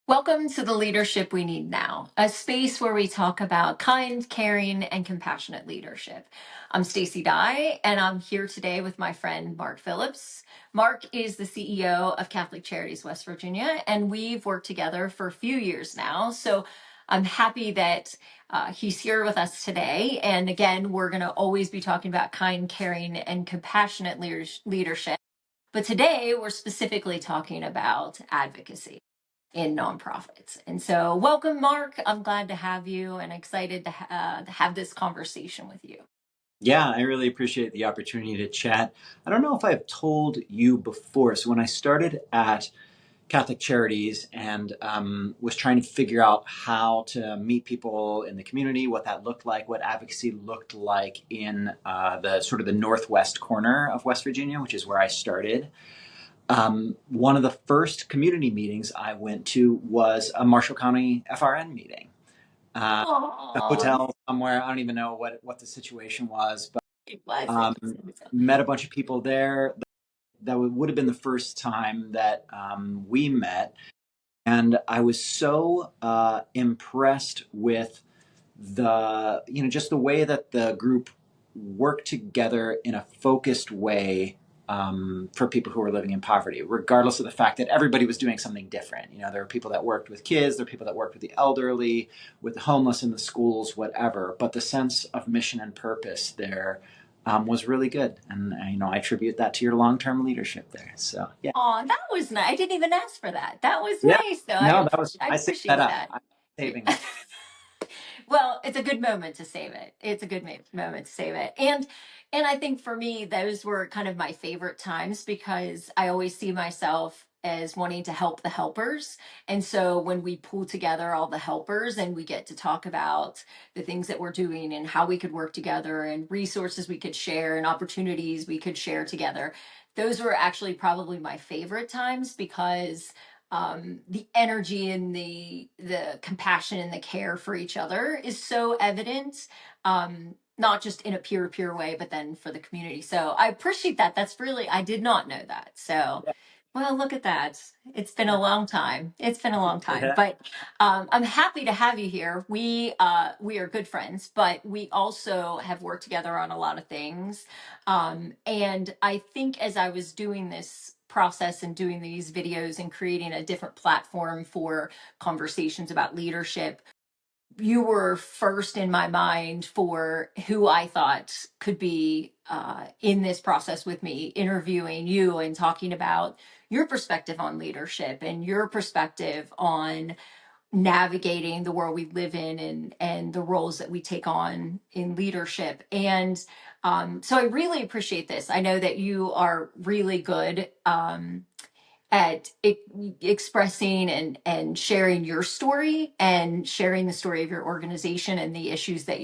Welcome to the Leadership We Need Now, a space where we talk about kind, caring, and compassionate leadership. I'm Stacey Dye, and I'm here today with my friend Mark Phillips. Mark is the CEO of Catholic Charities West Virginia, and we've worked together for a few years now. So I'm happy that he's here with us today. And again, we're going to always be talking about kind, caring, and compassionate leadership. But today, we're specifically talking about advocacy in nonprofits. And so, welcome, Mark. I'm glad to have you and excited to have this conversation with you. Yeah, I really appreciate the opportunity to chat. I don't know if I've told you before. So when I started at Catholic Charities and was trying to figure out how to meet people in the community, what that looked like, what advocacy looked like in the sort of the northwest corner of West Virginia, which is where I started. One of the first community meetings I went to was a Marshall County FRN meeting. A hotel somewhere. I don't even know what the situation was, but It was. met a bunch of people there. That would have been the first time that we met. And I was so impressed with just the way that the group worked together in a focused way for people who were living in poverty, regardless of the fact that everybody was doing something different. There were people that worked with kids, there were people that worked with the elderly, with the homeless in the schools, whatever. But the sense of mission and purpose there was really good. And, I attribute that to your long-term leadership there. So, yeah. Oh, that was nice. I didn't even ask for that. That was Yeah. nice, though. No, that was, I I saved that appreciate up. that. I'm saving that. Well, it's a good moment to save it. It's a good moment to save it. And I think for me, those were kind of my favorite times because I always see myself as wanting to help the helpers. And so when we pull together all the helpers and we get to talk about the things that we're doing and how we could work together and resources we could share and opportunities we could share together, those were actually probably my favorite times because the energy and the compassion and the care for each other is so evident, not just in a peer way, but then for the community. So I appreciate that. That's really, I did not know that. So, well, look at that. It's been a long time. It's been a long time, Yeah. but I'm happy to have you here. We are good friends, but we also have worked together on a lot of things. And I think as I was doing this process and doing these videos and creating a different platform for conversations about leadership, you were first in my mind for who I thought could be in this process with me, interviewing you and talking about your perspective on leadership and your perspective on navigating the world we live in and the roles that we take on in leadership. And so I really appreciate this. I know that you are really good at expressing and sharing your story and sharing the story of your organization and the issues that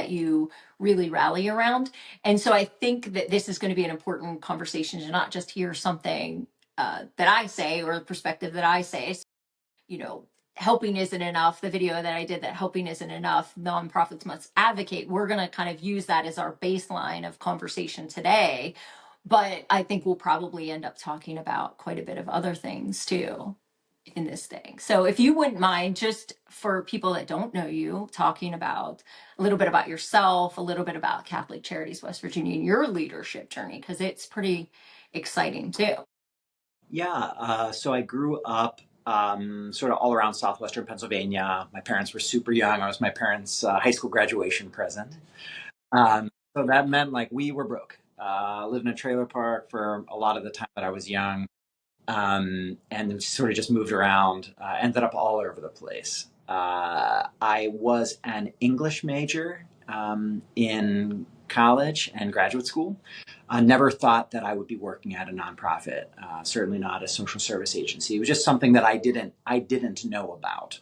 you really rally around. And so I think that this is going to be an important conversation to not just hear something that I say or the perspective that I say. you know, helping isn't enough. The video that I did that helping isn't enough, nonprofits must advocate. We're going to kind of use that as our baseline of conversation today. But I think we'll probably end up talking about quite a bit of other things too in this thing. So if you wouldn't mind, just for people that don't know you, talking about a little bit about yourself, a little bit about Catholic Charities West Virginia and your leadership journey, because it's pretty exciting too. Yeah, so I grew up sort of all around southwestern Pennsylvania. My parents were super young. I was my parents' high school graduation present. So that meant like we were broke. Lived in a trailer park for a lot of the time that I was young, and then sort of just moved around. Ended up all over the place. I was an English major in college and graduate school. I never thought that I would be working at a nonprofit, certainly not a social service agency. It was just something that I didn't know about.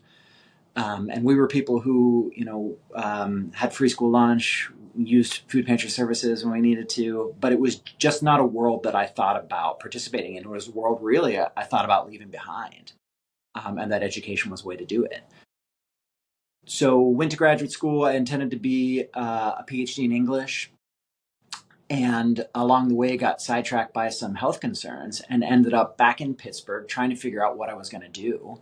And we were people who, had free school lunch, used food pantry services when we needed to, but it was just not a world that I thought about participating in. It was a world really I thought about leaving behind, and that education was a way to do it. So went to graduate school. I intended to be a PhD in English, and along the way got sidetracked by some health concerns and ended up back in Pittsburgh trying to figure out what I was going to do.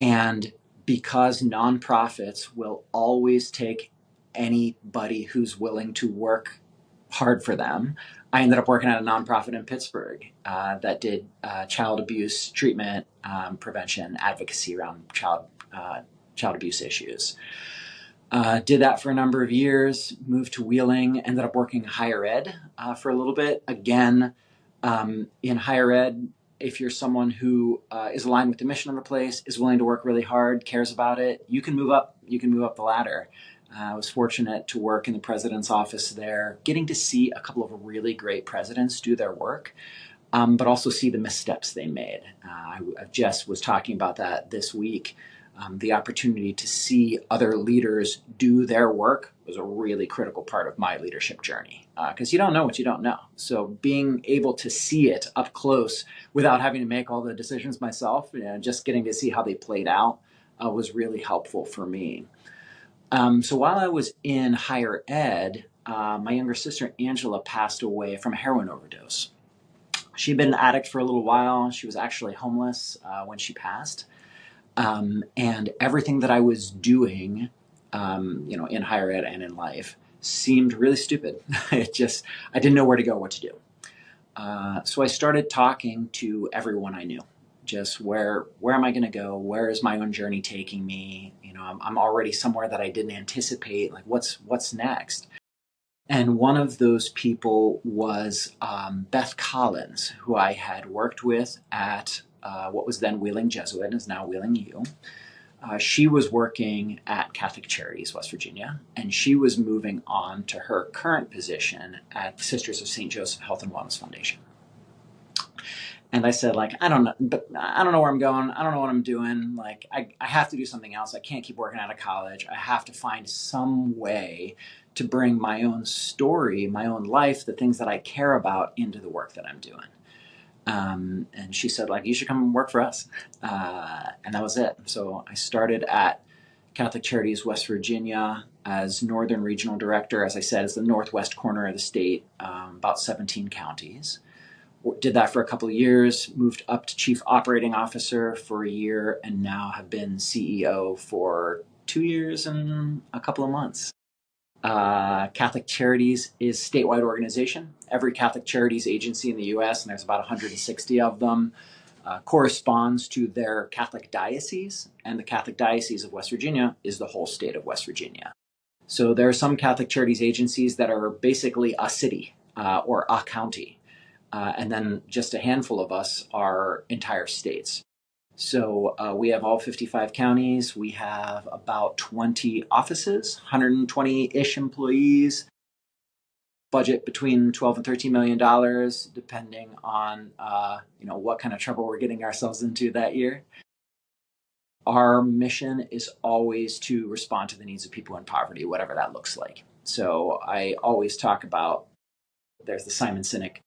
And because nonprofits will always take anybody who's willing to work hard for them, I ended up working at a nonprofit in Pittsburgh that did child abuse treatment, prevention, advocacy around child abuse issues. Did that for a number of years, moved to Wheeling, ended up working higher ed for a little bit. Again, in higher ed, if you're someone who is aligned with the mission of the place, is willing to work really hard, cares about it, you can move up. You can move up the ladder. I was fortunate to work in the president's office there, getting to see a couple of really great presidents do their work, but also see the missteps they made. I just was talking about that this week. The opportunity to see other leaders do their work was a really critical part of my leadership journey, because you don't know what you don't know. So being able to see it up close without having to make all the decisions myself, just getting to see how they played out was really helpful for me. So while I was in higher ed, my younger sister Angela passed away from a heroin overdose. She'd been an addict for a little while. She was actually homeless when she passed. And everything that I was doing, in higher ed and in life seemed really stupid. I didn't know where to go, what to do. So I started talking to everyone I knew. Just where am I going to go? Where is my own journey taking me? I'm already somewhere that I didn't anticipate. Like what's next? And one of those people was Beth Collins, who I had worked with at what was then Wheeling Jesuit, is now Wheeling U. She was working at Catholic Charities West Virginia, and she was moving on to her current position at Sisters of St. Joseph Health and Wellness Foundation. And I said, I don't know, but I don't know where I'm going. I don't know what I'm doing. I have to do something else. I can't keep working out of college. I have to find some way to bring my own story, my own life, the things that I care about into the work that I'm doing. And she said, you should come and work for us. And that was it. So I started at Catholic Charities West Virginia as Northern Regional Director. As I said, it's the northwest corner of the state, about 17 counties. Did that for a couple of years, moved up to Chief Operating Officer for a year, and now have been CEO for 2 years and a couple of months. Catholic Charities is a statewide organization. Every Catholic Charities agency in the U.S., and there's about 160 of them, corresponds to their Catholic diocese, and the Catholic Diocese of West Virginia is the whole state of West Virginia. So there are some Catholic Charities agencies that are basically a city or a county. And then just a handful of us are entire states. So we have all 55 counties. We have about 20 offices, 120-ish employees, budget between $12 and $13 million, depending on what kind of trouble we're getting ourselves into that year. Our mission is always to respond to the needs of people in poverty, whatever that looks like. So I always talk about, there's the Simon Sinek,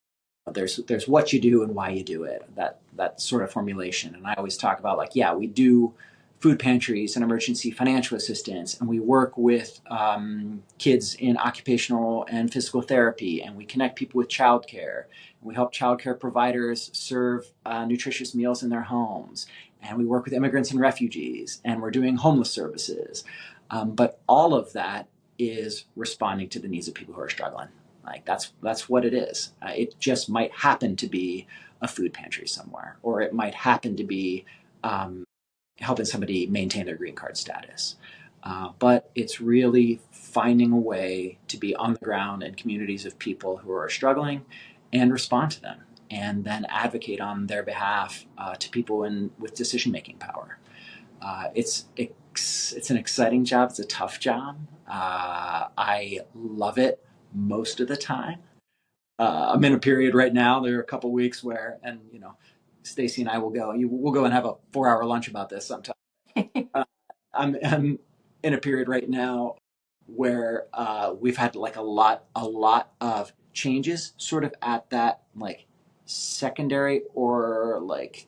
there's what you do and why you do it, that sort of formulation. And I always talk about we do food pantries and emergency financial assistance, and we work with kids in occupational and physical therapy, and we connect people with childcare, and we help childcare providers serve nutritious meals in their homes, and we work with immigrants and refugees, and we're doing homeless services. But all of that is responding to the needs of people who are struggling. That's what it is. It just might happen to be a food pantry somewhere, or it might happen to be helping somebody maintain their green card status. But it's really finding a way to be on the ground in communities of people who are struggling and respond to them, and then advocate on their behalf to people with decision-making power. It's an exciting job. It's a tough job. I love it most of the time. I'm in a period right now. There are a couple weeks where, and Stacy and I we'll go and have a 4-hour lunch about this sometime. I'm in a period right now where we've had a lot of changes, sort of at that secondary or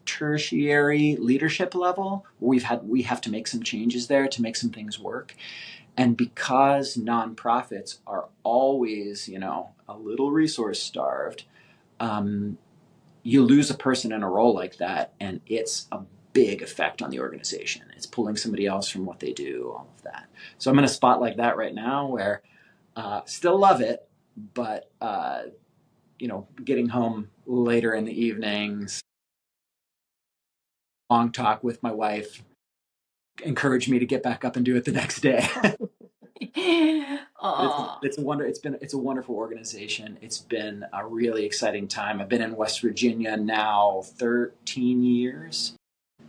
tertiary leadership level. We have to make some changes there to make some things work. And because nonprofits are always, a little resource starved, you lose a person in a role like that, and it's a big effect on the organization. It's pulling somebody else from what they do, all of that. So I'm in a spot like that right now where still love it, but getting home later in the evenings, long talk with my wife, encouraged me to get back up and do it the next day. But Oh, it's a wonderful organization. It's been a really exciting time. I've been in West Virginia now 13 years,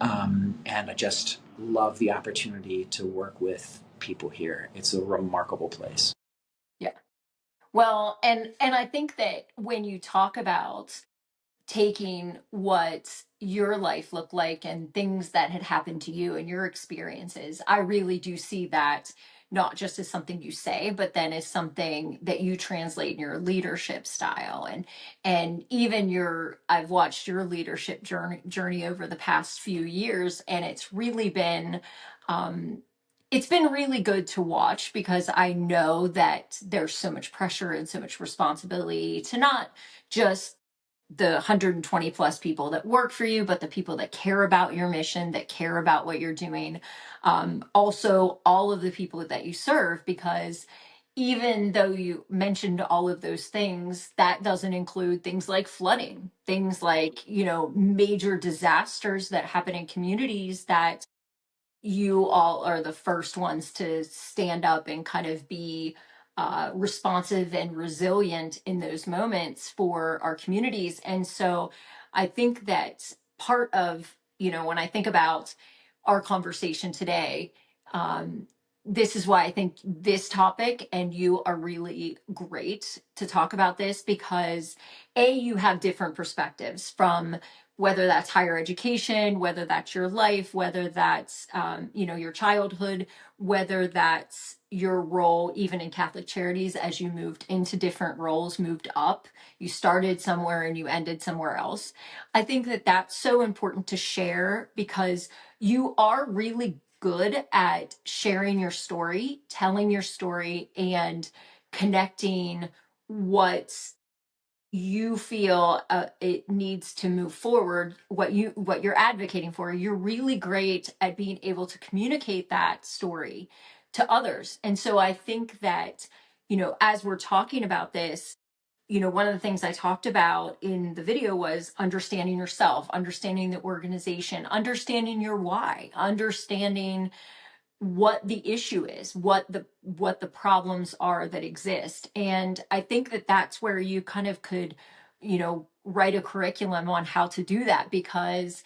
and I just love the opportunity to work with people here. It's a remarkable place. yeah. Well, and I think that when you talk about taking what your life looked like and things that had happened to you and your experiences, I really do see that not just as something you say, but then as something that you translate in your leadership style. And even your, I've watched your leadership journey over the past few years, and um it's been really good to watch, because I know that there's so much pressure and so much responsibility to not just the 120 plus people that work for you, but the people that care about your mission, that care about what you're doing. Also, all of the people that you serve, because even though you mentioned all of those things, that doesn't include things like flooding, things like, major disasters that happen in communities that you all are the first ones to stand up and kind of be responsive and resilient in those moments for our communities. And so I think that part of, when I think about our conversation today, um, this is why I think this topic and you are really great to talk about this, because you have different perspectives from, whether that's higher education, whether that's your life, whether that's your childhood, whether that's your role even in Catholic Charities as you moved into different roles, moved up. You started somewhere and you ended somewhere else. I think that that's so important to share, because you are really good at sharing your story, telling your story, and connecting what you feel it needs to move forward, what you're advocating for. You're really great at being able to communicate that story to others. And so I think that, as we're talking about this, one of the things I talked about in the video was understanding yourself, understanding the organization, understanding your why, understanding what the issue is, what the problems are that exist. And I think that that's where you kind of could, write a curriculum on how to do that, because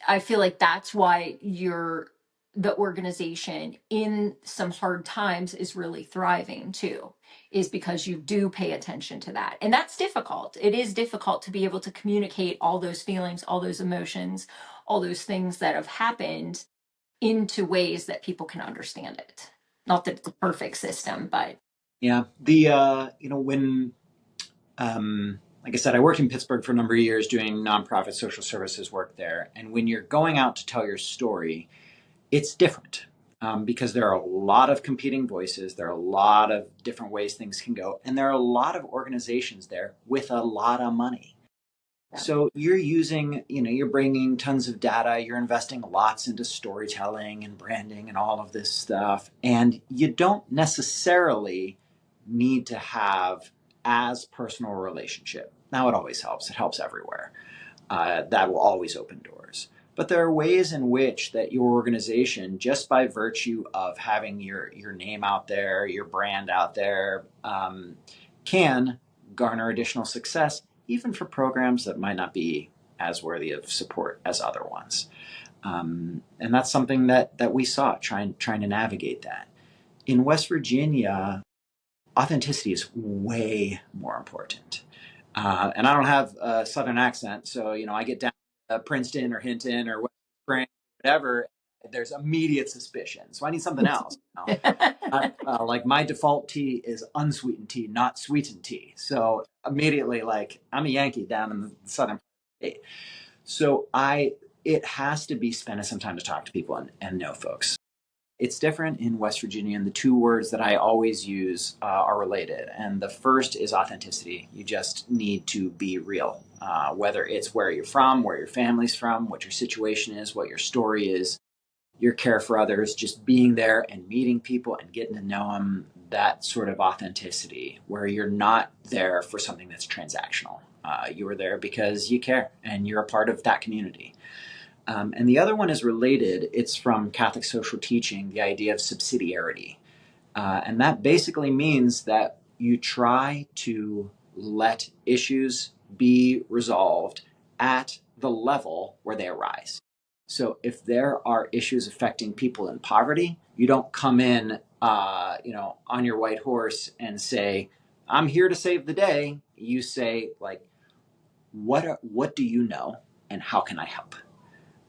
I feel like that's why the organization in some hard times is really thriving too, is because you do pay attention to that. And that's difficult. It is difficult to be able to communicate all those feelings, all those emotions, all those things that have happened into ways that people can understand it. Not that it's a perfect system, but Yeah. When like I said, I worked in Pittsburgh for a number of years doing nonprofit social services work there. And when you're going out to tell your story, it's different, because there are a lot of competing voices. There are a lot of different ways things can go. And there are a lot of organizations there with a lot of money. yeah. So you're bringing tons of data, you're investing lots into storytelling and branding and all of this stuff. And you don't necessarily need to have as personal a relationship. Now, it always helps. It helps everywhere. That will always open doors. But there are ways in which that your organization, just by virtue of having your name out there, your brand out there, can garner additional success, even for programs that might not be as worthy of support as other ones. And that's something that we saw trying to navigate that. In West Virginia, authenticity is way more important. And I don't have a Southern accent, so I get down to Princeton or Hinton or West Spring, whatever. There's immediate suspicion, so I need something else. Like my default tea is unsweetened tea, not sweetened tea. So immediately, like I'm a Yankee down in the southern state, so it has to be spending some time to talk to people and know folks. It's different in West Virginia, and the two words that I always use are related. And the first is authenticity. You just need to be real. whether it's where you're from, where your family's from, what your situation is, what your story is, your care for others, just being there and meeting people and getting to know them, that sort of authenticity where you're not there for something that's transactional. You are there because you care and you're a part of that community. And the other one is related. It's from Catholic social teaching, the idea of subsidiarity. And that basically means that you try to let issues be resolved at the level where they arise. So if there are issues affecting people in poverty, you don't come in, on your white horse and say, "I'm here to save the day." You say, like, what do you know, and how can I help?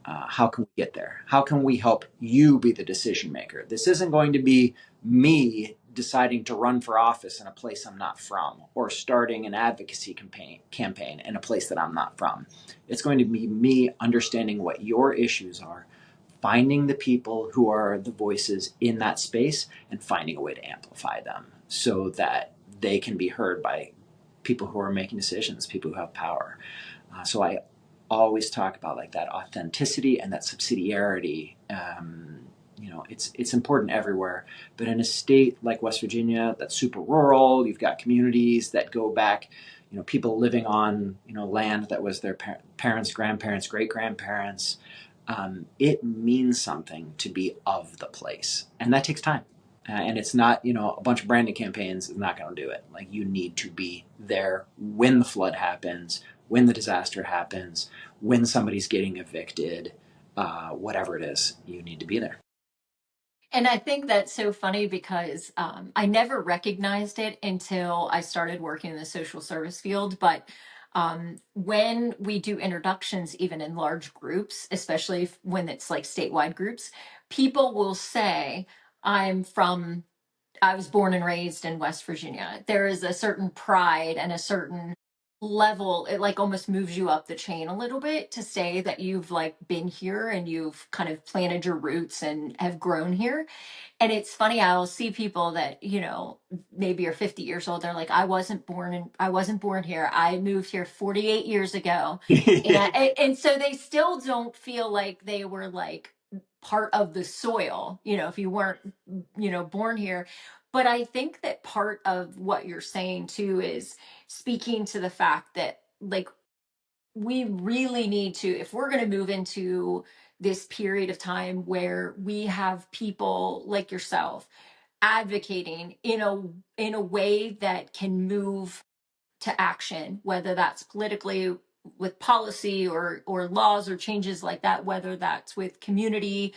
How can we get there? How can we help you be the decision maker? This isn't going to be me deciding to run for office in a place I'm not from, or starting an advocacy campaign in a place that I'm not from. It's going to be me understanding what your issues are, finding the people who are the voices in that space, and finding a way to amplify them so that they can be heard by people who are making decisions, people who have power. So I always talk about like that authenticity and that subsidiarity. It's important everywhere, but in a state like West Virginia that's super rural, you've got communities that go back, people living on land that was their parents, grandparents, great grandparents. It means something to be of the place, and that takes time. And it's not, a bunch of branding campaigns is not going to do it. Like, you need to be there when the flood happens, when the disaster happens, when somebody's getting evicted, whatever it is, you need to be there. And I think that's so funny because I never recognized it until I started working in the social service field. But when we do introductions, even in large groups, especially when it's like statewide groups, people will say, I was born and raised in West Virginia. There is a certain pride and a certain level. It like almost moves you up the chain a little bit to say that you've like been here and you've kind of planted your roots and have grown here. And it's funny, I'll see people that, maybe are 50 years old. They're like, I wasn't born here. I moved here 48 years ago. And so they still don't feel like they were like part of the soil, if you weren't, born here. But I think that part of what you're saying too is speaking to the fact that like we really need to, if we're going to move into this period of time where we have people like yourself advocating in a way that can move to action, whether that's politically with policy or laws or changes like that, whether that's with community,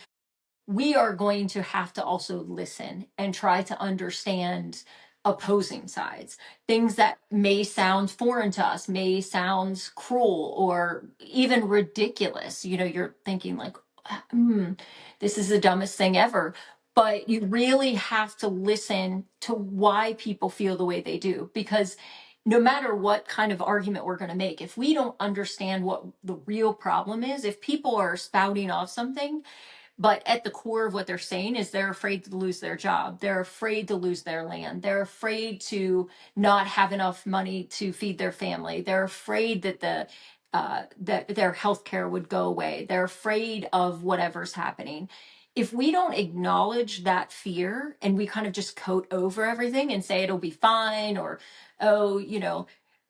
we are going to have to also listen and try to understand opposing sides. Things that may sound foreign to us, may sound cruel or even ridiculous. You're thinking like, hmm, this is the dumbest thing ever. But you really have to listen to why people feel the way they do, because no matter what kind of argument we're going to make, if we don't understand what the real problem is, if people are spouting off something, but at the core of what they're saying is they're afraid to lose their job. They're afraid to lose their land. They're afraid to not have enough money to feed their family. They're afraid that that their health care would go away. They're afraid of whatever's happening. If we don't acknowledge that fear and we kind of just coat over everything and say it'll be fine, or, oh,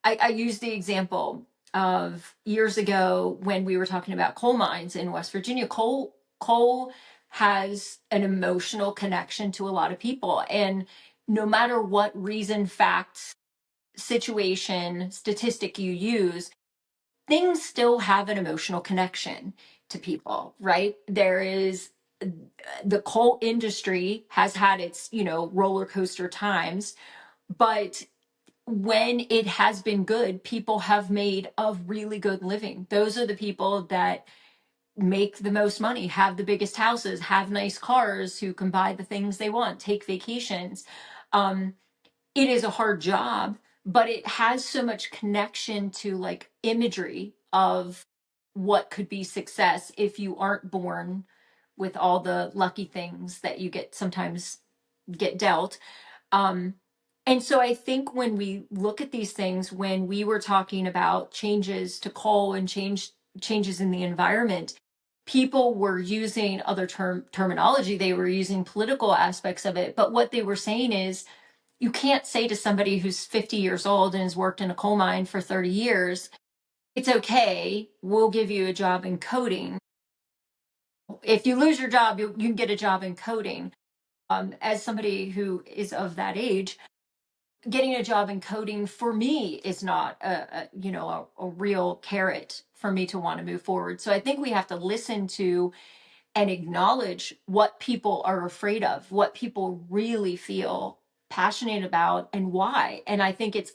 I use the example of years ago when we were talking about coal mines in West Virginia. Coal has an emotional connection to a lot of people, and no matter what reason, fact, situation, statistic you use, things still have an emotional connection to people, right? There is, the coal industry has had its roller coaster times, but when it has been good, people have made a really good living. Those are the people that make the most money, have the biggest houses, have nice cars, who can buy the things they want, take vacations. Um, it is a hard job, but it has so much connection to like imagery of what could be success if you aren't born with all the lucky things that you get sometimes get dealt. Um, And so I think when we look at these things, when we were talking about changes to coal and changes in the environment, people were using other terminology. They were using political aspects of it. But what they were saying is, you can't say to somebody who's 50 years old and has worked in a coal mine for 30 years, it's okay, we'll give you a job in coding. If you lose your job, you can get a job in coding. As somebody who is of that age, getting a job in coding for me is not a real carrot for me to want to move forward. So I think we have to listen to and acknowledge what people are afraid of, what people really feel passionate about, and why. And I think it's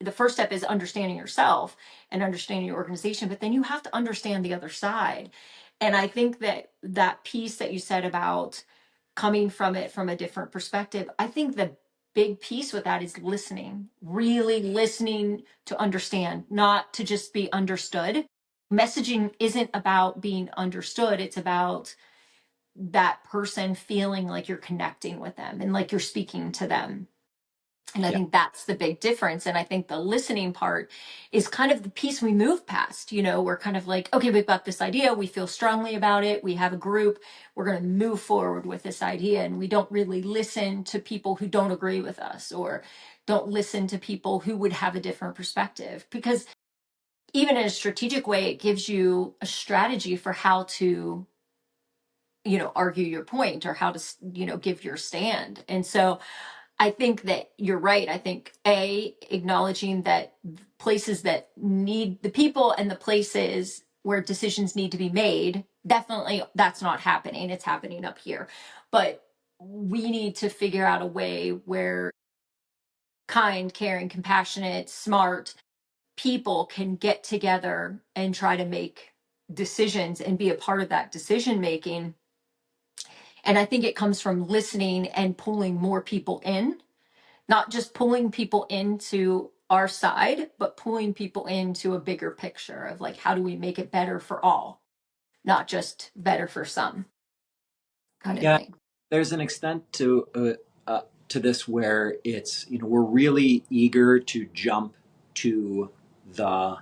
the first step is understanding yourself and understanding your organization, but then you have to understand the other side. And I think that that piece that you said about coming from it from a different perspective, I think the big piece with that is listening, really listening to understand, not to just be understood. Messaging isn't about being understood, it's about that person feeling like you're connecting with them and like you're speaking to them. And I Yeah. think that's the big difference. And I think the listening part is kind of the piece we move past. We're kind of like, okay, we've got this idea. We feel strongly about it. We have a group. We're going to move forward with this idea. And we don't really listen to people who don't agree with us or don't listen to people who would have a different perspective. Because even in a strategic way, it gives you a strategy for how to argue your point or how to give your stand. And so I think that you're right. I think acknowledging that places that need the people and the places where decisions need to be made, definitely that's not happening. It's happening up here. But we need to figure out a way where kind, caring, compassionate, smart people can get together and try to make decisions and be a part of that decision making. And I think it comes from listening and pulling more people in, not just pulling people into our side, but pulling people into a bigger picture of like, how do we make it better for all, not just better for some kind of Yeah, thing. there's an extent to this where it's we're really eager to jump to the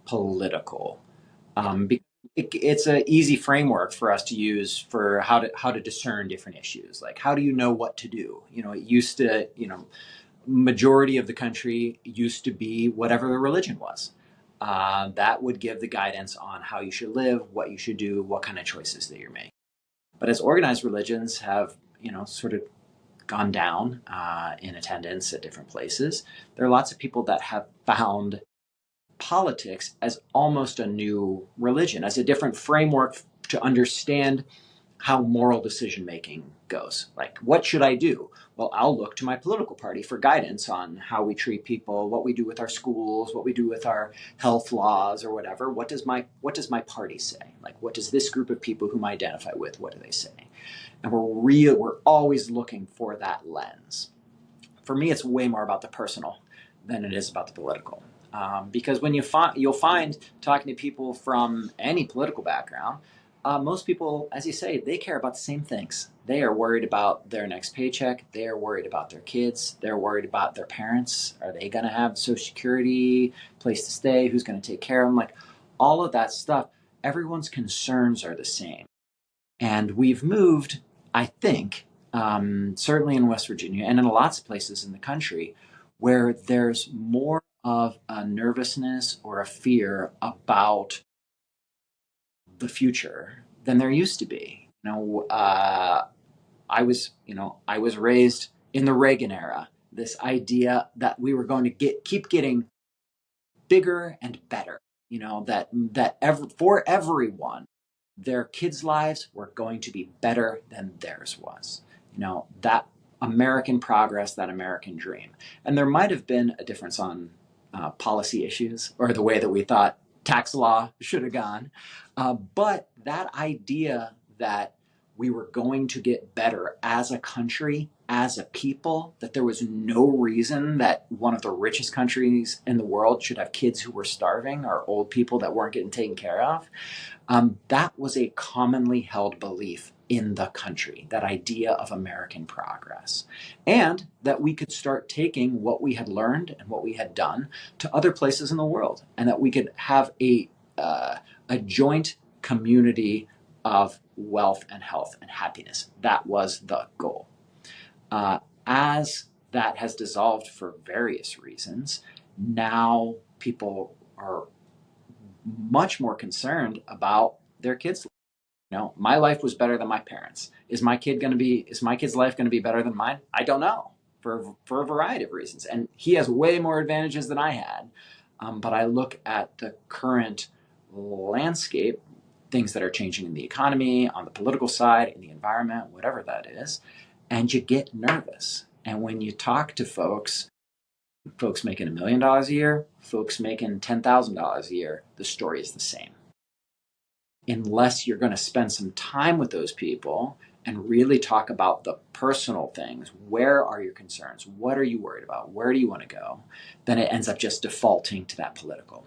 political, Yeah. because it's an easy framework for us to use for how to discern different issues. Like, how do you know what to do? It used to, majority of the country used to be whatever the religion was. That would give the guidance on how you should live, what you should do, what kind of choices that you're making. But as organized religions have, sort of gone down in attendance at different places, there are lots of people that have found politics as almost a new religion, as a different framework to understand how moral decision making goes. Like, what should I do? Well, I'll look to my political party for guidance on how we treat people, what we do with our schools, what we do with our health laws or whatever. What does my party say? Like, what does this group of people whom I identify with, what do they say? And we're always looking for that lens. For me, it's way more about the personal than it is about the political. Because when you'll find talking to people from any political background, most people, as you say, they care about the same things. They are worried about their next paycheck. They are worried about their kids. They're worried about their parents. Are they going to have Social Security, place to stay? Who's going to take care of them? Like, all of that stuff. Everyone's concerns are the same. And we've moved, I think, certainly in West Virginia and in lots of places in the country, where there's more of a nervousness or a fear about the future than there used to be. I was raised in the Reagan era. This idea that we were going to keep getting bigger and better. For everyone, their kids' lives were going to be better than theirs was. That American progress, that American dream. And there might have been a difference on policy issues or the way that we thought tax law should have gone. But that idea that we were going to get better as a country, as a people, that there was no reason that one of the richest countries in the world should have kids who were starving or old people that weren't getting taken care of. That was a commonly held belief in the country, that idea of American progress, and that we could start taking what we had learned and what we had done to other places in the world, and that we could have a joint community of wealth and health and happiness. That was the goal. As that has dissolved for various reasons, now people are much more concerned about their kids. My life was better than my parents. Is my kid's life going to be better than mine? I don't know, for a variety of reasons. And he has way more advantages than I had. But I look at the current landscape, things that are changing in the economy, on the political side, in the environment, whatever that is, and you get nervous. And when you talk to folks making $1 million a year, folks making $10,000 a year, the story is the same. Unless you're going to spend some time with those people and really talk about the personal things, where are your concerns? What are you worried about? Where do you want to go? Then it ends up just defaulting to that political.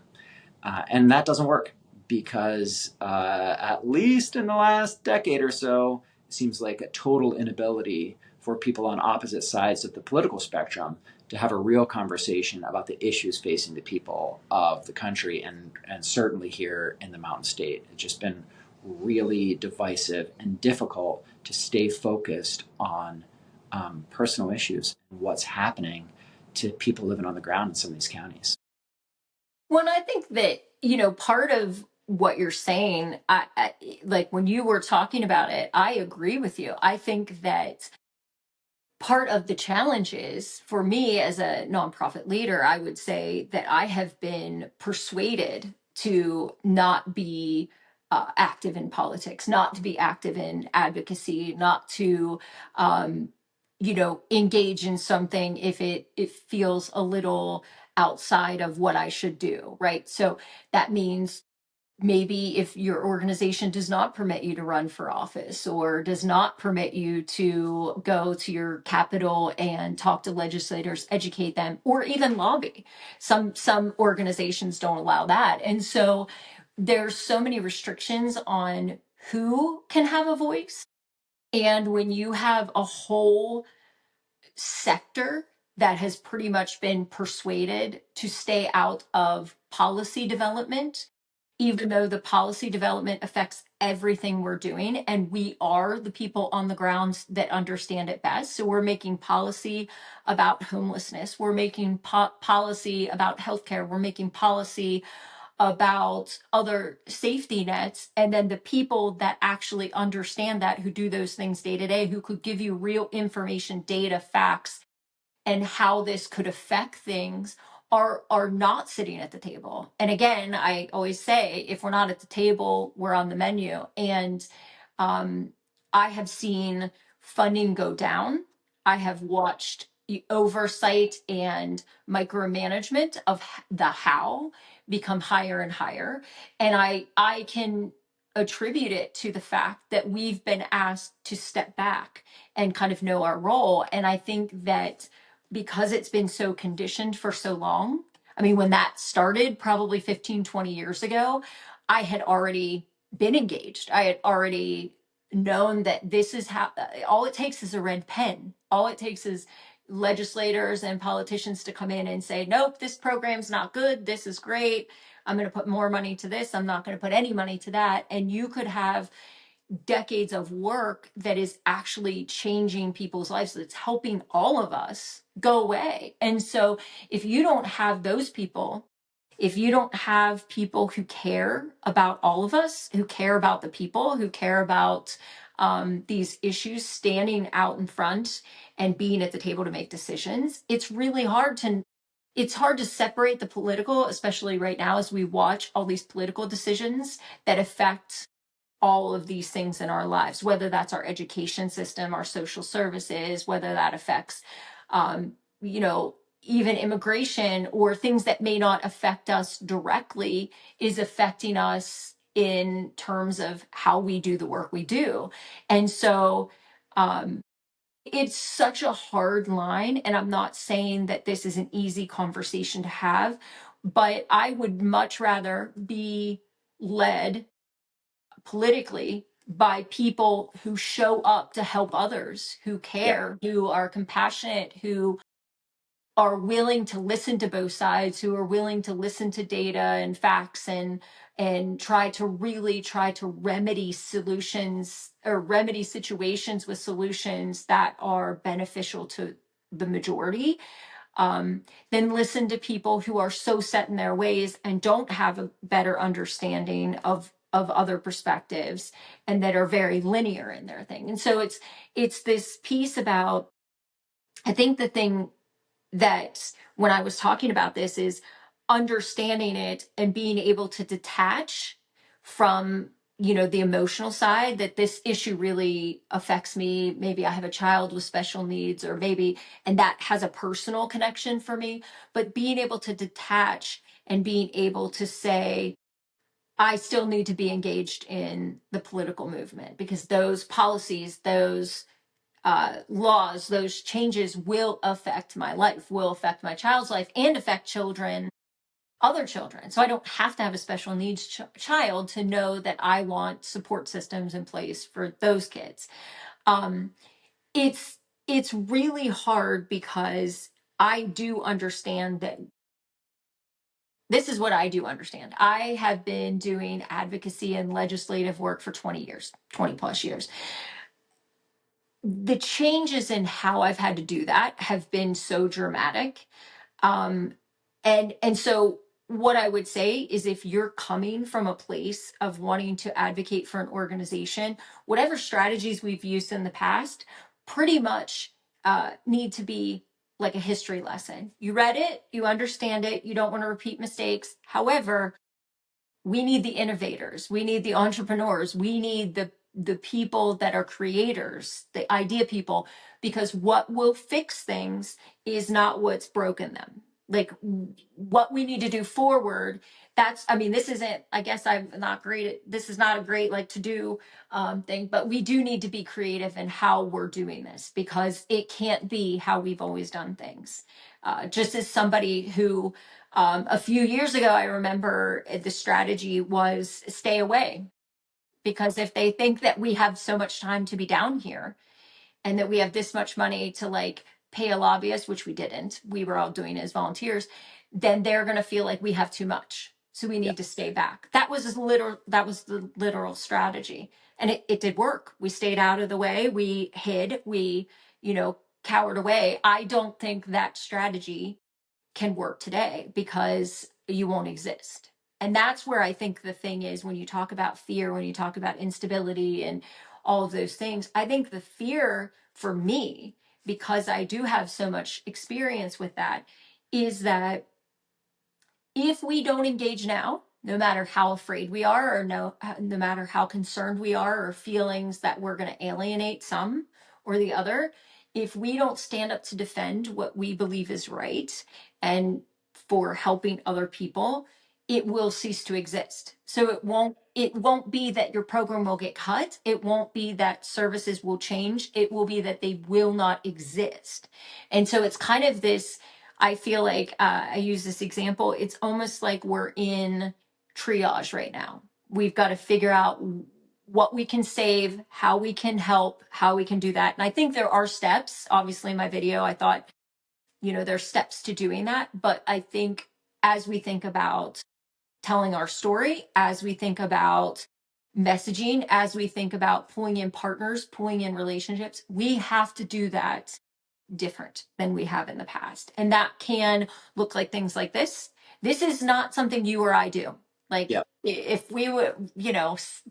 And that doesn't work because at least in the last decade or so, it seems like a total inability for people on opposite sides of the political spectrum to have a real conversation about the issues facing the people of the country, and certainly here in the Mountain State. It's just been really divisive and difficult to stay focused on personal issues and what's happening to people living on the ground in some of these counties. Well, I think that, part of what you're saying, like when you were talking about it, I agree with you. I think that part of the challenge is for me as a nonprofit leader, I would say that I have been persuaded to not be active in politics, not to be active in advocacy, not to, engage in something if it feels a little outside of what I should do, right? So that means maybe if your organization does not permit you to run for office or does not permit you to go to your capital and talk to legislators, educate them, or even lobby. Some organizations don't allow that. And so there's so many restrictions on who can have a voice. And when you have a whole sector that has pretty much been persuaded to stay out of policy development, even though the policy development affects everything we're doing, and we are the people on the ground that understand it best. So we're making policy about homelessness, we're making policy about healthcare, we're making policy about other safety nets, and then the people that actually understand that, who do those things day to day, who could give you real information, data, facts, and how this could affect things, are not sitting at the table. And again, I always say, if we're not at the table, we're on the menu. And I have seen funding go down. I have watched oversight and micromanagement of the how become higher and higher. And I can attribute it to the fact that we've been asked to step back and kind of know our role. And I think that because it's been so conditioned for so long, I mean, when that started probably 15, 20 years ago, I had already been engaged. I had already known that this is how, all it takes is a red pen. All it takes is legislators and politicians to come in and say, nope, this program's not good. This is great. I'm going to put more money to this. I'm not going to put any money to that. And you could have decades of work that is actually changing people's lives, that's helping all of us go away. And so if you don't have those people, if you don't have people who care about all of us, who care about the people, who care about these issues, standing out in front and being at the table to make decisions, it's really hard to separate the political, especially right now as we watch all these political decisions that affect all of these things in our lives, whether that's our education system, our social services, whether that affects, even immigration, or things that may not affect us directly is affecting us in terms of how we do the work we do. And so it's such a hard line. And I'm not saying that this is an easy conversation to have, but I would much rather be led politically by people who show up to help others, who Yeah. care, who are compassionate, who are willing to listen to both sides, who are willing to listen to data and facts, and try to remedy solutions or remedy situations with solutions that are beneficial to the majority. Then listen to people who are so set in their ways and don't have a better understanding of other perspectives, and that are very linear in their thing. And so it's this piece about, I think the thing that when I was talking about this is understanding it and being able to detach from, the emotional side, that this issue really affects me. Maybe I have a child with special needs, or maybe, and that has a personal connection for me, but being able to detach and being able to say, I still need to be engaged in the political movement, because those policies, those laws, those changes will affect my life, will affect my child's life, and affect children, other children. So I don't have to have a special needs child to know that I want support systems in place for those kids. Um, it's it's really hard, because I do understand that this is what I do understand. I have been doing advocacy and legislative work for 20 years, 20 plus years. The changes in how I've had to do that have been so dramatic. Um, and so what I would say is, if you're coming from a place of wanting to advocate for an organization, whatever strategies we've used in the past pretty much need to be like a history lesson. You read it, you understand it, you don't want to repeat mistakes. However, we need the innovators, we need the entrepreneurs, we need the people that are creators, the idea people, because what will fix things is not what's broken them. Like, what we need to do forward, that's, I mean, this isn't, I guess I'm not great at, this is not a great like to do thing, but we do need to be creative in how we're doing this, because it can't be how we've always done things. Just as somebody who, a few years ago, I remember the strategy was stay away, because if they think that we have so much time to be down here, and that we have this much money to like pay a lobbyist, which we didn't, we were all doing it as volunteers, then they're going to feel like we have too much. So we Yeah. need to stay back. That was the literal strategy. And it did work. We stayed out of the way. We hid. We, cowered away. I don't think that strategy can work today, because you won't exist. And that's where I think the thing is, when you talk about fear, when you talk about instability and all of those things, I think the fear for me, because I do have so much experience with that, is that if we don't engage now, no matter how afraid we are, or no matter how concerned we are, or feelings that we're going to alienate some or the other, if we don't stand up to defend what we believe is right and for helping other people, it will cease to exist. So it won't be that your program will get cut. It won't be that services will change. It will be that they will not exist. And so it's kind of this, I feel like, I use this example. It's almost like we're in triage right now. We've got to figure out what we can save, how we can help, how we can do that. And I think there are steps. Obviously, in my video, I thought, there's steps to doing that. But I think, as we think about telling our story, as we think about messaging, as we think about pulling in partners, pulling in relationships, we have to do that different than we have in the past. And that can look like things like this. This is not something you or I do. Like, Yeah. if we were,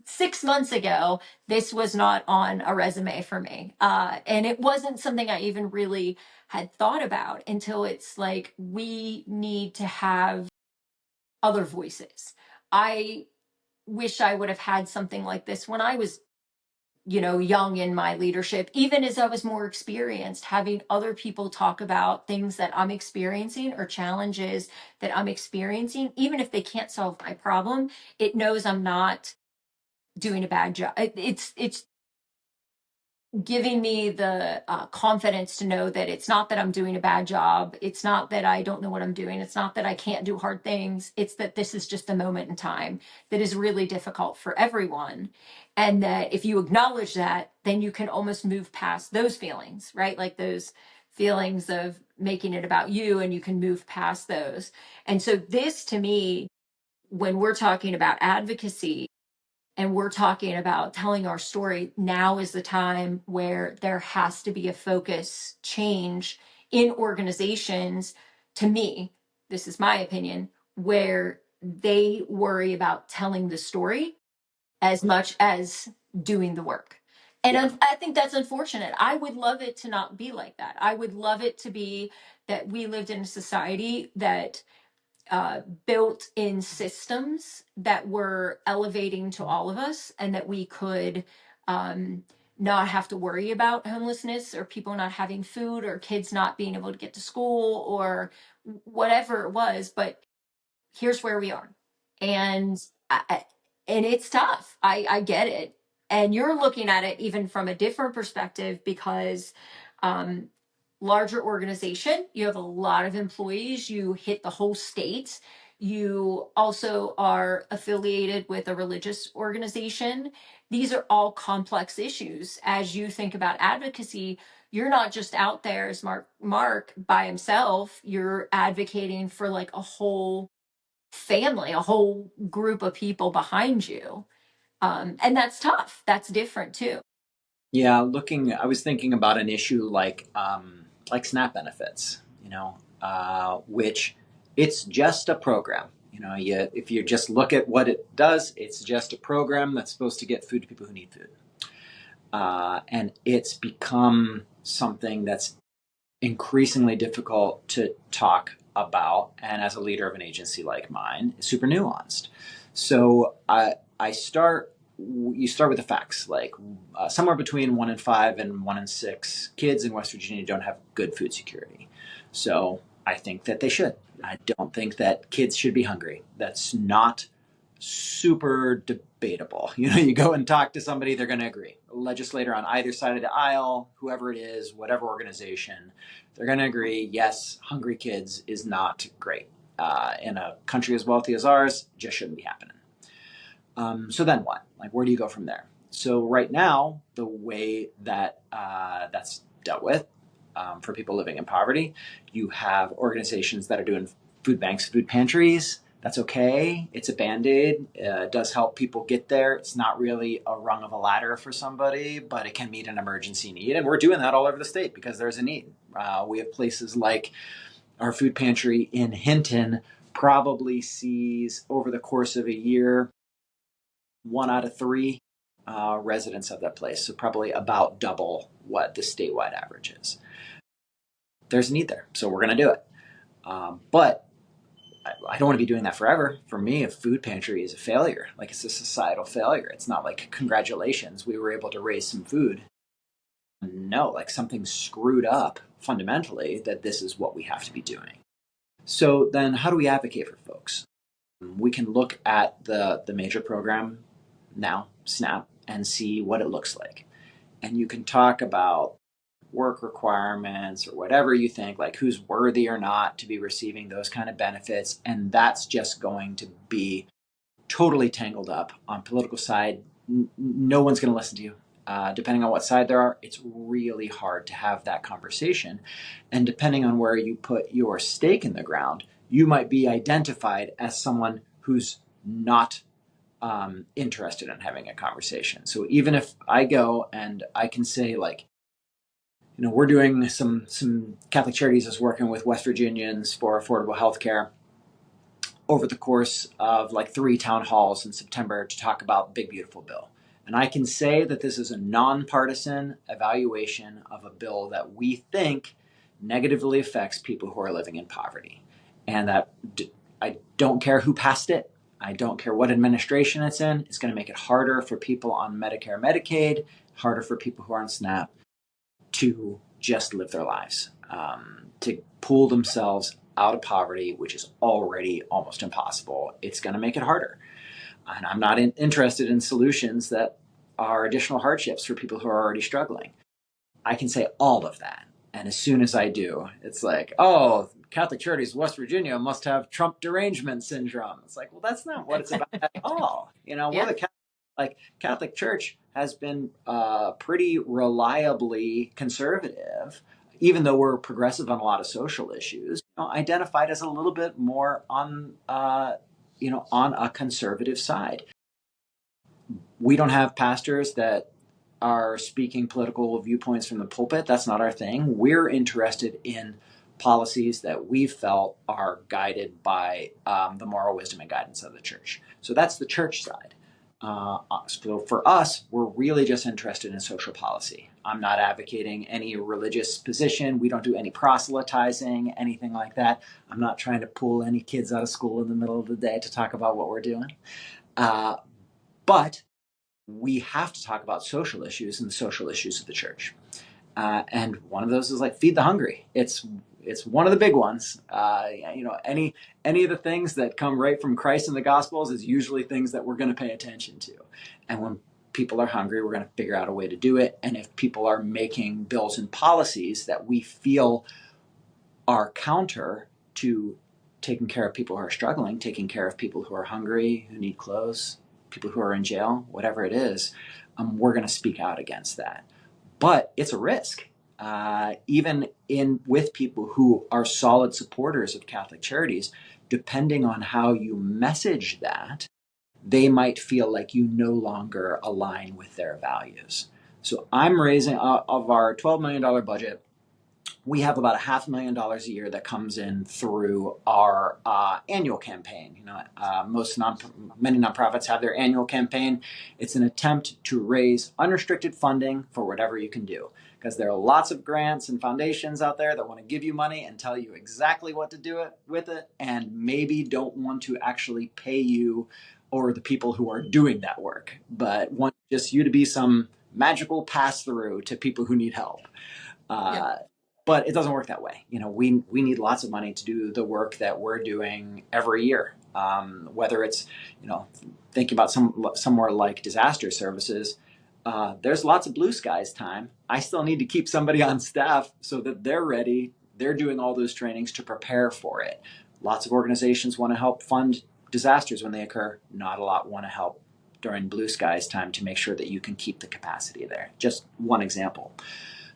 6 months ago, this was not on a resume for me. And it wasn't something I even really had thought about until it's like, we need to have other voices. I wish I would have had something like this when I was, young in my leadership, even as I was more experienced, having other people talk about things that I'm experiencing or challenges that I'm experiencing, even if they can't solve my problem, it knows I'm not doing a bad job. It's giving me the confidence to know that it's not that I'm doing a bad job. It's not that I don't know what I'm doing. It's not that I can't do hard things. It's that this is just a moment in time that is really difficult for everyone. And that if you acknowledge that, then you can almost move past those feelings, right? Like those feelings of making it about you, and you can move past those. And so, this to me, when we're talking about advocacy, and we're talking about telling our story, now is the time where there has to be a focus change in organizations. To me, this is my opinion, where they worry about telling the story as much as doing the work. And Yeah. I think that's unfortunate. I would love it to not be like that. I would love it to be that we lived in a society that built in systems that were elevating to all of us, and that we could um, not have to worry about homelessness, or people not having food, or kids not being able to get to school, or whatever it was. But here's where we are. And and it's tough. I get it. And you're looking at it even from a different perspective, because um, larger organization, you have a lot of employees, you hit the whole state. You also are affiliated with a religious organization. These are all complex issues. As you think about advocacy, you're not just out there as Mark by himself. You're advocating for like a whole family, a whole group of people behind you. And that's tough. That's different too. Yeah, I was thinking about an issue like SNAP benefits, which it's just a program. If you just look at what it does, it's just a program that's supposed to get food to people who need food. And it's become something that's increasingly difficult to talk about. And as a leader of an agency like mine, it's super nuanced. So you start with the facts, like somewhere between 1 in 5 and 1 in 6 kids in West Virginia don't have good food security. So I think that they should. I don't think that kids should be hungry. That's not super debatable. You go and talk to somebody, they're going to agree. A legislator on either side of the aisle, whoever it is, whatever organization, they're going to agree, yes, hungry kids is not great. In a country as wealthy as ours, just shouldn't be happening. So then what? Like, where do you go from there? So right now, the way that that's dealt with for people living in poverty, you have organizations that are doing food banks, food pantries. That's okay. It's a Band-Aid. It does help people get there. It's not really a rung of a ladder for somebody, but it can meet an emergency need. And we're doing that all over the state because there's a need. We have places like our food pantry in Hinton probably sees over the course of a year 1 out of 3 residents of that place. So probably about double what the statewide average is. There's a need there. So we're going to do it. But I don't want to be doing that forever. For me, a food pantry is a failure. Like, it's a societal failure. It's not like, congratulations, we were able to raise some food. No, like, something's screwed up fundamentally, that this is what we have to be doing. So then how do we advocate for folks? We can look at the major program now, SNAP, and see what it looks like. And you can talk about work requirements or whatever you think, like who's worthy or not to be receiving those kind of benefits. And that's just going to be totally tangled up on political side. No one's going to listen to you. Depending on what side there are, it's really hard to have that conversation. And depending on where you put your stake in the ground, you might be identified as someone who's not interested in having a conversation. So even if I go and I can say, like, we're doing some Catholic Charities is working with West Virginians for affordable health care over the course of like 3 town halls in September to talk about the Big Beautiful Bill. And I can say that this is a nonpartisan evaluation of a bill that we think negatively affects people who are living in poverty. And that I don't care who passed it. I don't care what administration it's in. It's going to make it harder for people on Medicare, Medicaid, harder for people who are on SNAP to just live their lives, to pull themselves out of poverty, which is already almost impossible. It's going to make it harder. And I'm not interested in solutions that are additional hardships for people who are already struggling. I can say all of that. And as soon as I do, it's like, oh, Catholic Charities West Virginia must have Trump derangement syndrome. It's like, well, that's not what it's about at all. We're Yeah. the Catholic Church has been pretty reliably conservative, even though we're progressive on a lot of social issues. Identified as a little bit more on on a conservative side. We don't have pastors that are speaking political viewpoints from the pulpit. That's not our thing. We're interested in policies that we felt are guided by the moral wisdom and guidance of the church. So that's the church side. So for us, we're really just interested in social policy. I'm not advocating any religious position. We don't do any proselytizing, anything like that. I'm not trying to pull any kids out of school in the middle of the day to talk about what we're doing. But we have to talk about social issues and the social issues of the church. And one of those is like feed the hungry. It's one of the big ones. Any of the things that come right from Christ in the Gospels is usually things that we're going to pay attention to. And when people are hungry, we're going to figure out a way to do it. And if people are making bills and policies that we feel are counter to taking care of people who are struggling, taking care of people who are hungry, who need clothes, people who are in jail, whatever it is, we're going to speak out against that. But it's a risk. Even with people who are solid supporters of Catholic Charities, depending on how you message that, they might feel like you no longer align with their values. So I'm raising, of our $12 million budget, we have about $500,000 a year that comes in through our annual campaign. Many nonprofits have their annual campaign. It's an attempt to raise unrestricted funding for whatever you can do, because there are lots of grants and foundations out there that want to give you money and tell you exactly what to do with it, and maybe don't want to actually pay you or the people who are doing that work, but want just you to be some magical pass-through to people who need help. Yeah. But it doesn't work that way. We need lots of money to do the work that we're doing every year. Whether it's, thinking about somewhere like disaster services, there's lots of blue skies time. I still need to keep somebody on staff so that they're ready. They're doing all those trainings to prepare for it. Lots of organizations want to help fund disasters when they occur. Not a lot want to help during blue skies time to make sure that you can keep the capacity there. Just one example.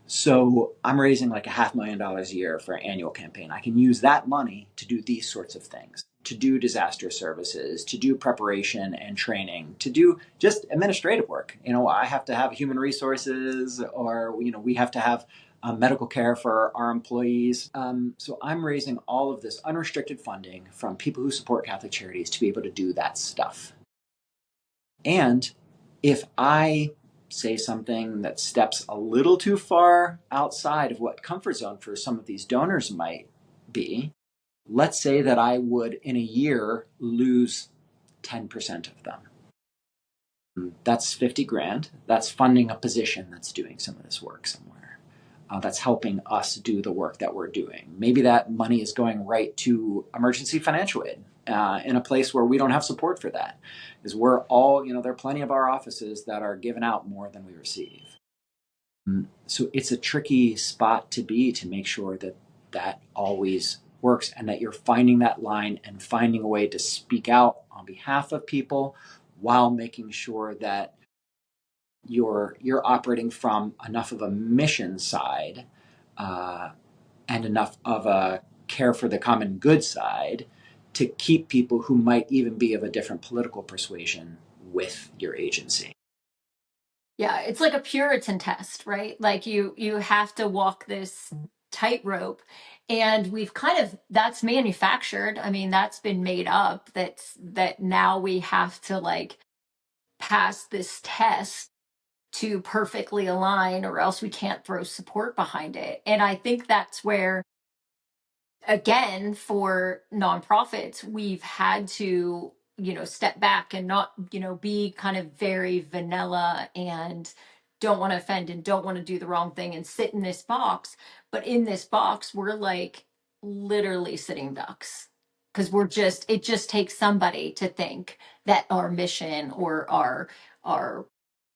So I'm raising like $500,000 a year for an annual campaign. I can use that money to do these sorts of things, to do disaster services, to do preparation and training, to do just administrative work. I have to have human resources, or, we have to have medical care for our employees. So I'm raising all of this unrestricted funding from people who support Catholic Charities to be able to do that stuff. And if I say something that steps a little too far outside of what comfort zone for some of these donors might be, let's say that I would in a year lose 10% of them. That's 50 grand. That's funding a position that's doing some of this work somewhere. That's helping us do the work that we're doing. Maybe that money is going right to emergency financial aid in a place where we don't have support for that. Because we're all, there are plenty of our offices that are giving out more than we receive. So it's a tricky spot to be, to make sure that that always works, and that you're finding that line and finding a way to speak out on behalf of people while making sure that you're operating from enough of a mission side and enough of a care for the common good side to keep people who might even be of a different political persuasion with your agency. Yeah, it's like a Puritan test, right? Like you have to walk this tightrope, and we've that's manufactured. I mean, that's been made up. That now we have to like pass this test to perfectly align, or else we can't throw support behind it. And I think that's where, again, for nonprofits, we've had to, step back and not, be kind of very vanilla and don't want to offend and don't want to do the wrong thing and sit in this box. But in this box, we're like literally sitting ducks, because it just takes somebody to think that our mission or our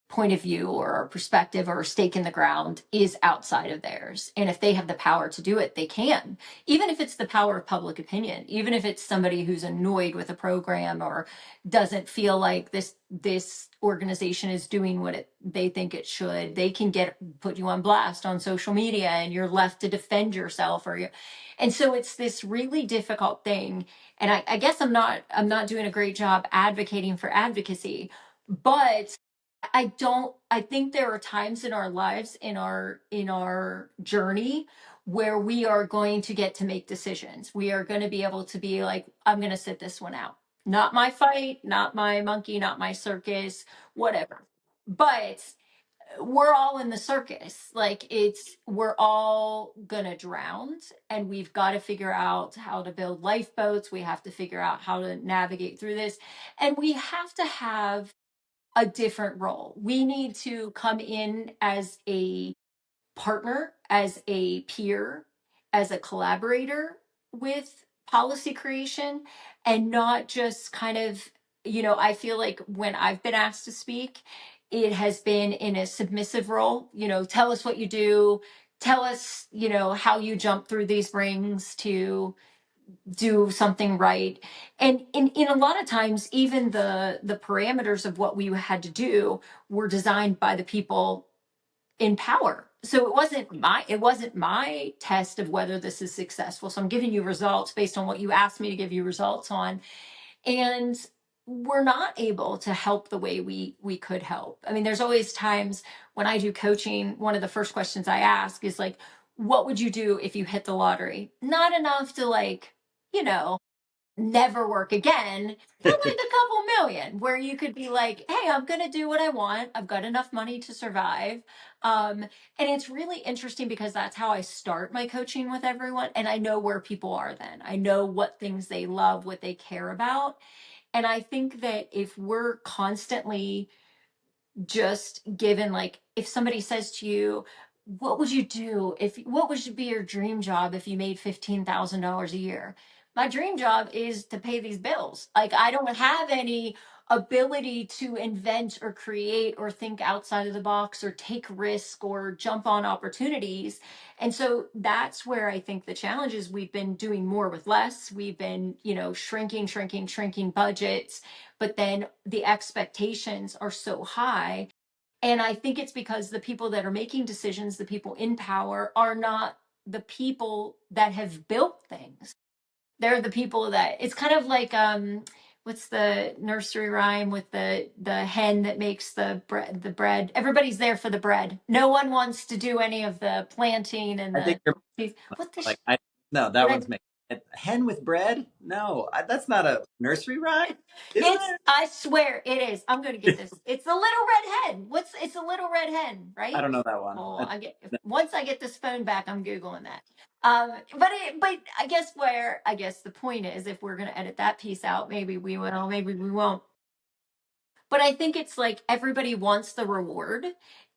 point of view or perspective or stake in the ground is outside of theirs. And if they have the power to do it, they can. Even if it's the power of public opinion, even if it's somebody who's annoyed with a program or doesn't feel like this organization is doing what they think it should, they can put you on blast on social media and you're left to defend yourself and so it's this really difficult thing. And I guess I'm not doing a great job advocating for advocacy, but I think there are times in our lives, in our journey, where we are going to get to make decisions. We are going to be able to be like, I'm going to sit this one out. Not my fight, not my monkey, not my circus, whatever. But we're all in the circus. Like we're all gonna drown, and we've got to figure out how to build lifeboats. We have to figure out how to navigate through this, and we have to have a different role. We need to come in as a partner, as a peer, as a collaborator with policy creation, and not just kind of, I feel like when I've been asked to speak, it has been in a submissive role. Tell us what you do, tell us, how you jump through these rings to do something right. And in a lot of times, even the parameters of what we had to do were designed by the people in power. So it wasn't my test of whether this is successful. So I'm giving you results based on what you asked me to give you results on. And we're not able to help the way we could help. I mean, there's always times when I do coaching, one of the first questions I ask is like, what would you do if you hit the lottery? Not enough to like, you know, never work again, but like a couple million where you could be like, hey, I'm going to do what I want. I've got enough money to survive. And it's really interesting because that's how I start my coaching with everyone. And I know where people are then. I know what things they love, what they care about. And I think that if we're constantly just given, like, if somebody says to you, what would you do if what would be your dream job if you made $15,000 a year? My dream job is to pay these bills. Like, I don't have any ability to invent or create or think outside of the box or take risk or jump on opportunities. And so that's where I think the challenge is. We've been doing more with less. We've been, shrinking budgets, but then the expectations are so high. And I think it's because the people that are making decisions, the people in power, are not the people that have built things. They're the people that it's kind of like what's the nursery rhyme with the hen that makes the bread. Everybody's there for the bread. No one wants to do any of the planting and I think the you're what the like I no, that did I one's me. A hen with bread? No, that's not a nursery rhyme, is It's, I swear it is. I'm going to get it? this. It's a little red hen. It's a little red hen, I right? don't know that one. Oh, once I get this phone back, I'm Googling that. But I guess the point is, if we're going to edit that piece out, maybe we will, maybe we won't. But I think it's like everybody wants the reward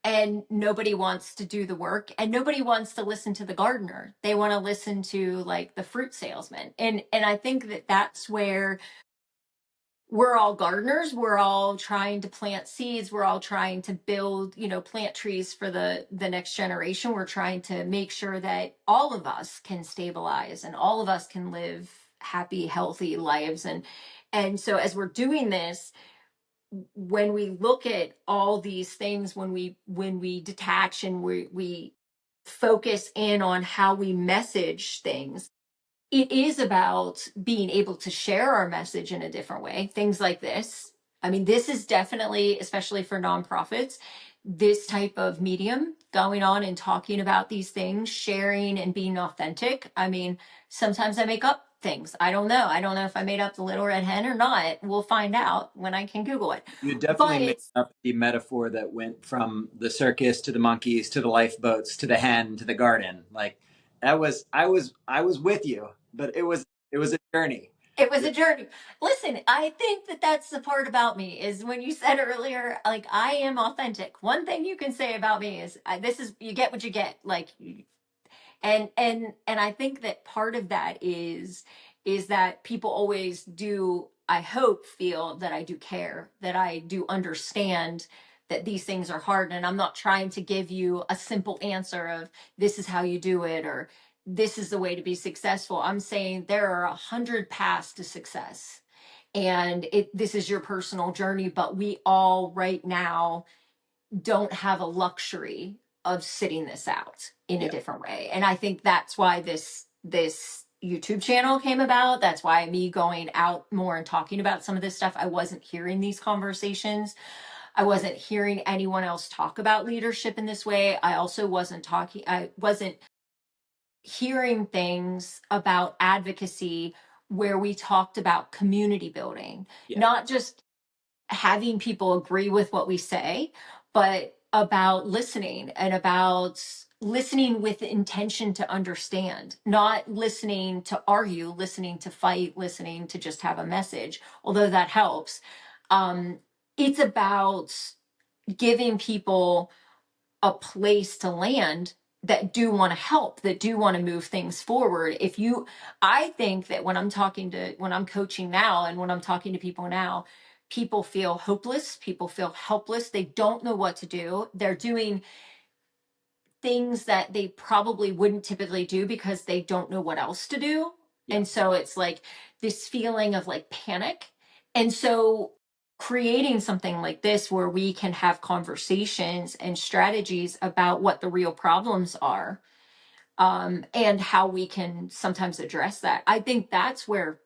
and nobody wants to do the work and nobody wants to listen to the gardener. They want to listen to like the fruit salesman. And I think that that's where we're all gardeners. We're all trying to plant seeds. We're all trying to build, plant trees for the next generation. We're trying to make sure that all of us can stabilize and all of us can live happy, healthy lives. And so as we're doing this, when we look at all these things, when we detach and we focus in on how we message things, it is about being able to share our message in a different way. Things like this. I mean, this is definitely, especially for nonprofits, this type of medium, going on and talking about these things, sharing and being authentic. I mean, sometimes I make up things. I don't know. I don't know if I made up the little red hen or not. We'll find out when I can Google it. You But definitely made it's up the metaphor that went from the circus to the monkeys to the lifeboats to the hen to the garden. Like I was with you, but it was a journey. It was a journey. Listen, I think that that's the part about me is when you said earlier, like, I am authentic. One thing you can say about me is this is you get what you get. Like, and I think that part of that is that people always do, I hope, feel that I do care, that I do understand that these things are hard. And I'm not trying to give you a simple answer of this is how you do it, or this is the way to be successful. I'm saying there are 100 paths to success. And this is your personal journey, but we all right now don't have a luxury of sitting this out in a Yeah. different way. And I think that's why this YouTube channel came about. That's why me going out more and talking about some of this stuff. I wasn't hearing these conversations. I wasn't hearing anyone else talk about leadership in this way. I wasn't hearing things about advocacy where we talked about community building, Yeah. not just having people agree with what we say, but about listening, and about listening with the intention to understand, not listening to argue, listening to fight, listening to just have a message, although that helps. Um, it's about giving people a place to land that do want to help, that do want to move things forward. I think that when I'm coaching now and when I'm talking to people now, people feel hopeless, people feel helpless, they don't know what to do. They're doing things that they probably wouldn't typically do because they don't know what else to do. Yeah. And so it's like this feeling of like panic. And so creating something like this where we can have conversations and strategies about what the real problems are, and how we can sometimes address that. I think that's where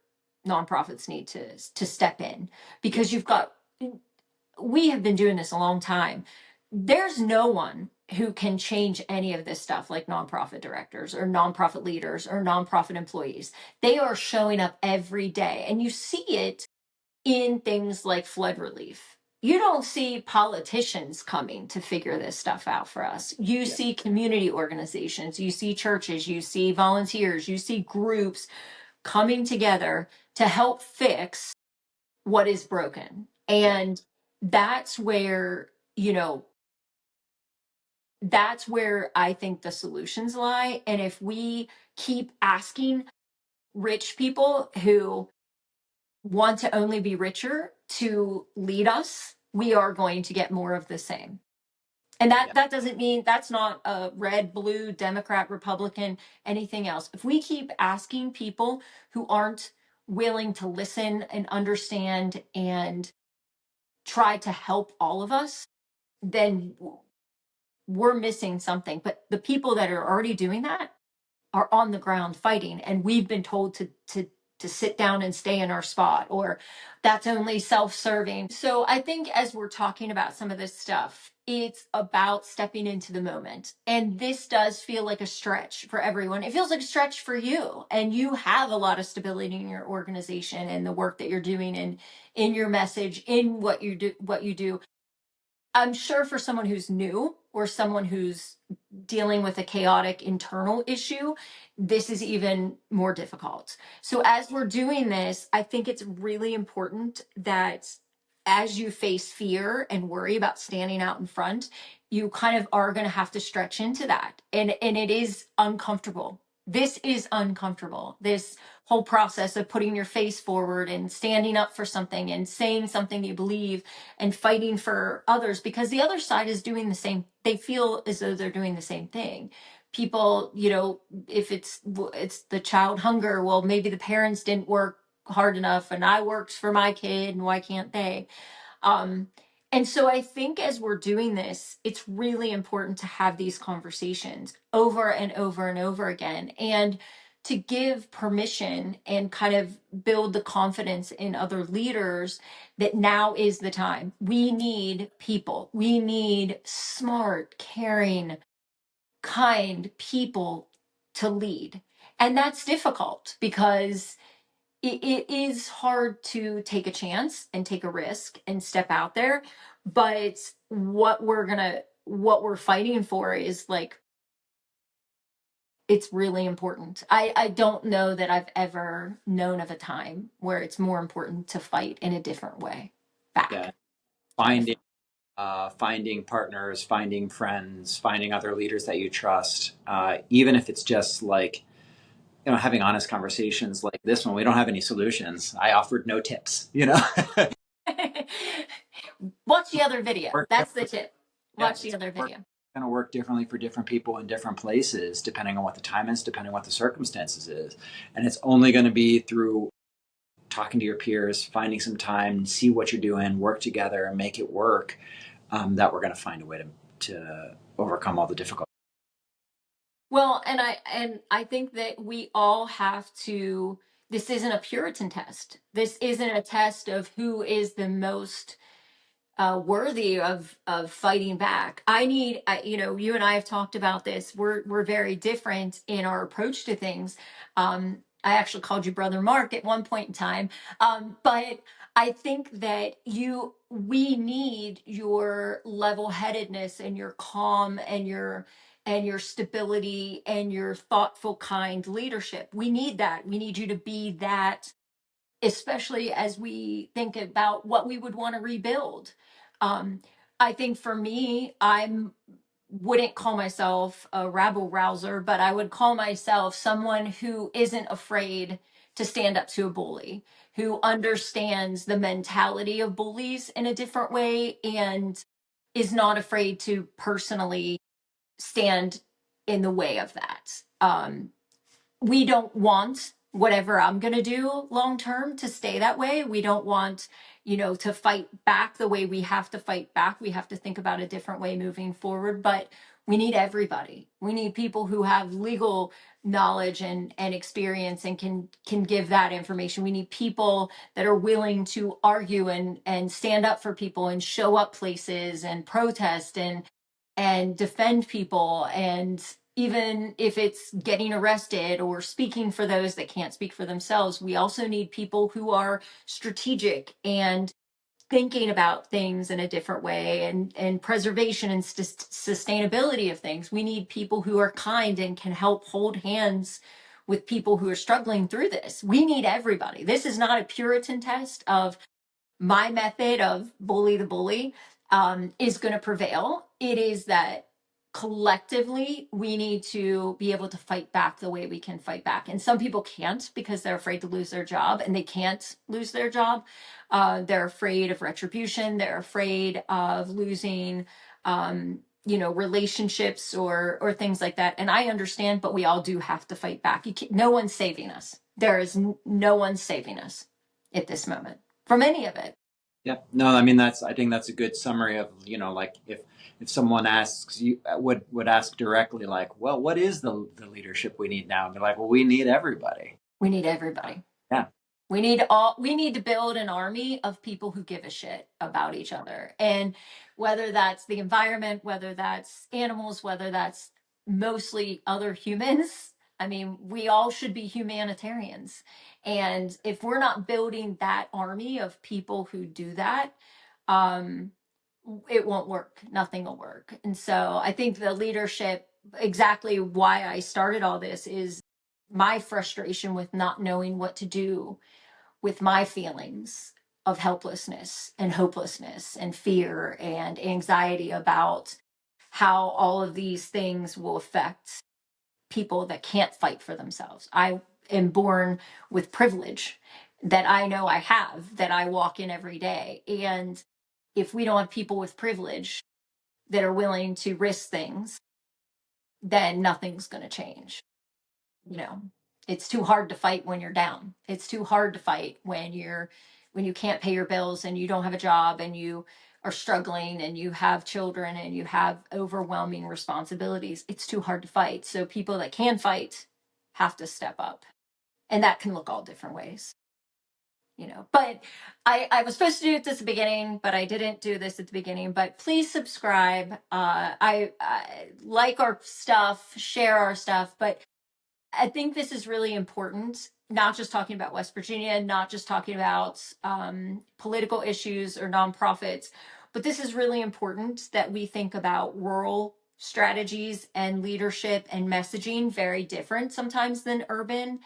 nonprofits need to step in, Yeah. because we have been doing this a long time. There's no one who can change any of this stuff like nonprofit directors or nonprofit leaders or nonprofit employees. They are showing up every day, and you see it in things like flood relief. You don't see politicians coming to figure this stuff out for us. You Yeah. see community organizations, you see churches, you see volunteers, you see groups coming together to help fix what is broken. Yeah. And that's where, you know, that's where I think the solutions lie. And if we keep asking rich people who want to only be richer to lead us, we are going to get more of the same. And Yeah. that doesn't mean that's not a red, blue, Democrat, Republican, anything else. If we keep asking people who aren't willing to listen and understand and try to help all of us, then we're missing something. But the people that are already doing that are on the ground fighting, and we've been told to sit down and stay in our spot, or that's only self-serving. So I think as we're talking about some of this stuff, it's about stepping into the moment. And this does feel like a stretch for everyone. It feels like a stretch for you, and you have a lot of stability in your organization and the work that you're doing, and in your message, in what you do. I'm sure for someone who's new or someone who's dealing with a chaotic internal issue, this is even more difficult. So, as we're doing this, I think it's really important that as you face fear and worry about standing out in front, you kind of are going to have to stretch into that. And it is uncomfortable. This is uncomfortable. This whole process of putting your face forward and standing up for something and saying something you believe and fighting for others, because the other side is doing the same. They feel as though they're doing the same thing. People, if it's the child hunger, well, maybe the parents didn't work hard enough and I worked for my kid, and why can't they? um and so I think as we're doing this, it's really important to have these conversations over and over and over again, and to give permission and kind of build the confidence in other leaders that now is the time. We need people. We need smart, caring, kind people to lead. And that's difficult because it is hard to take a chance and take a risk and step out there. But what we're fighting for is like, it's really important. I don't know that I've ever known of a time where it's more important to fight in a different way Yeah. back. Finding finding partners, finding friends, finding other leaders that you trust, even if it's just like, having honest conversations like this one. We don't have any solutions. I offered no tips. Watch the other video. Work That's the differently. tip. Yeah, Watch the it's other video. going to work differently for different people in different places, depending on what the time is, depending on what the circumstances is. And it's only going to be through talking to your peers, finding some time, see what you're doing, work together, and make it work. That we're going to find a way to overcome all the difficulties. Well, and I think that we all have to. This isn't a Puritan test. This isn't a test of who is the most worthy of fighting back. You and I have talked about this. We're very different in our approach to things. I actually called you Brother Mark at one point in time, but I think that we need your level-headedness and your calm and your stability and your thoughtful, kind leadership. We need that. We need you to be that, especially as we think about what we would want to rebuild. Um, I think for me, wouldn't call myself a rabble rouser, but I would call myself someone who isn't afraid to stand up to a bully, who understands the mentality of bullies in a different way and is not afraid to personally stand in the way of that. We don't want whatever I'm going to do long term to stay that way. We don't want, to fight back the way we have to fight back. We have to think about a different way moving forward, but we need everybody. We need people who have legal knowledge and experience and can give that information. We need people that are willing to argue and stand up for people and show up places and protest and defend people, and even if it's getting arrested or speaking for those that can't speak for themselves. We also need people who are strategic and thinking about things in a different way, and preservation and sustainability of things. We need people who are kind and can help hold hands with people who are struggling through this. We need everybody. This is not a Puritan test of my method of bully the bully is going to prevail. It is that collectively we need to be able to fight back the way we can fight back. And some people can't because they're afraid to lose their job, and they can't lose their job. They're afraid of retribution. They're afraid of losing, relationships or things like that. And I understand, but we all do have to fight back. No one's saving us. There is no one saving us at this moment from any of it. Yeah, no, I mean I think that's a good summary of, like if someone asks you would ask directly, like, well, what is the leadership we need now? And they're like, well, we need everybody. We need everybody. Yeah. We need to build an army of people who give a shit about each other. And whether that's the environment, whether that's animals, whether that's mostly other humans, I mean, we all should be humanitarians. And if we're not building that army of people who do that, um, it won't work. Nothing will work. And so I think the leadership, exactly why I started all this, is my frustration with not knowing what to do with my feelings of helplessness and hopelessness and fear and anxiety about how all of these things will affect people that can't fight for themselves. I am born with privilege that I know I have, that I walk in every day. And if we don't have people with privilege that are willing to risk things, then nothing's going to change. You know, it's too hard to fight when you're down. It's too hard to fight when you can't pay your bills and you don't have a job and you are struggling and you have children and you have overwhelming responsibilities. It's too hard to fight. So people that can fight have to step up. And that can look all different ways. But I was supposed to do it at the beginning, but I didn't do this at the beginning. But please subscribe. I like our stuff, share our stuff, but I think this is really important, not just talking about West Virginia, not just talking about political issues or nonprofits, but this is really important that we think about rural strategies and leadership and messaging, very different sometimes than urban.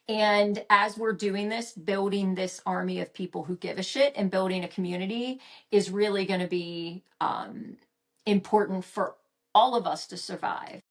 And as we're doing this, building this army of people who give a shit and building a community is really going to be important for all of us to survive.